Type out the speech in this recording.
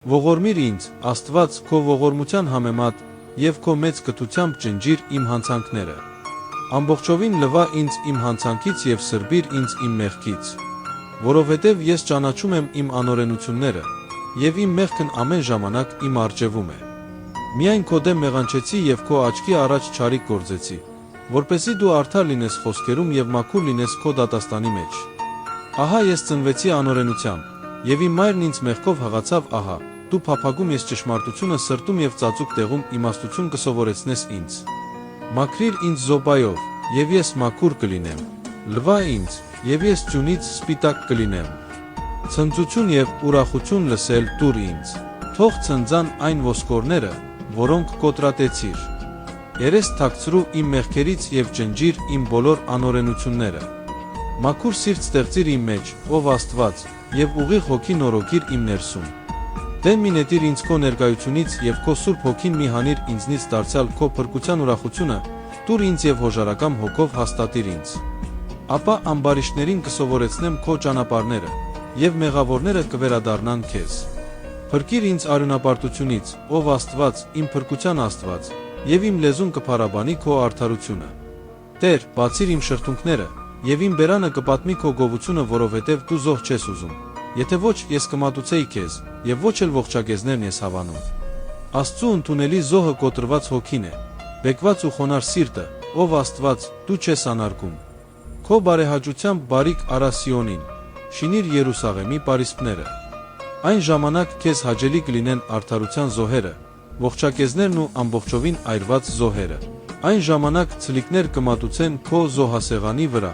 Ողորմիր ինձ, Աստված, քո ողորմության համեմատ և քո մեծ կթությամբ ջնջիր իմ հանցանքները։ Ամբողջովին լվա ինձ իմ հանցանքից և սրբիր ինձ իմ մեղքից, որովհետև ես ճանաչում եմ իմ անօրենությունները, և իմ մեղքն ամեն ժամանակ իմ առջևում է։ Միայն քո դեմ մեղանչեցի և քո աչքի առաջ չարիք գործեցի, որպեսզի դու արդար լինես խոսքերում և մաքուր լինես քո դատաստանի մեջ։ Ահա ես ծնվեցի անօրենությամբ, և իմ մայրն ինձ մեղքով հղացավ, ահա, դու փափագում ես ճշմարտությունը սրտում և ծածուկ տեղում իմաստություն կսովորեցնես ինձ։ Մաքրիր ինձ զոպայով, և ես մաքուր կլինեմ, լվա ինձ, և ես ձյունից սպիտակ կլինեմ։ Ցնծություն և ուրախություն լսել տուր ինձ, թող ցնծան այն ոսկորները, որոնք կոտրատեցիր։ Երես թաքցրու իմ մեղքերից և ջնջիր իմ բոլոր անօրենությունները։ Մաքուր սիրտ ստեղծիր իմ մեջ, ով Աստված, և ուղիղ հոգի նորոգիր իմ ներսում։ Դեն մի նետիր ինձ քո ներկայությունից և քո Սուրբ Հոգին մի հանիր ինձնից դարձյալ քո փրկության ուրախությունը, տուր ինձ և հոժարակամ հոգով հաստատիր ինձ։ Ապա ամբարիշտներին կսովորեցնեմ քո ճանապարհները, և մեղավորները կվերադառնան քեզ։ Փրկիր ինձ արյունապարտությունից, ով Աստված, իմ փրկության Աստված, և իմ լեզուն կփառաբանի քո արդարությունը։ Տեր, բացիր իմ շրթունքները, և իմ բերանը կպատմի քո գովությունը, որովհետև դու զոհ չես ուզում։ Եթե ոչ, ես կմատուցեի քեզ, և ոչ էլ ողջագեզներն ես հավանում։ Աստծու ընդունելի զոհը կոտրված հոգին է, բեկված ու խոնարհ սիրտը, ով Աստված, դու չես անարգում։ Քո բարեհաճությամբ բարիք արա Սիոնին, շինիր Երուսաղեմի պարիսպները։ Այն ժամանակ քեզ հաճելի կլինեն արդարության զոհերը, ողջակեզներն ու ամբողջովին այրված զոհերը։ Այն ժամանակ ցլիկներ կմատուցեն քո զոհասեղանի վրա։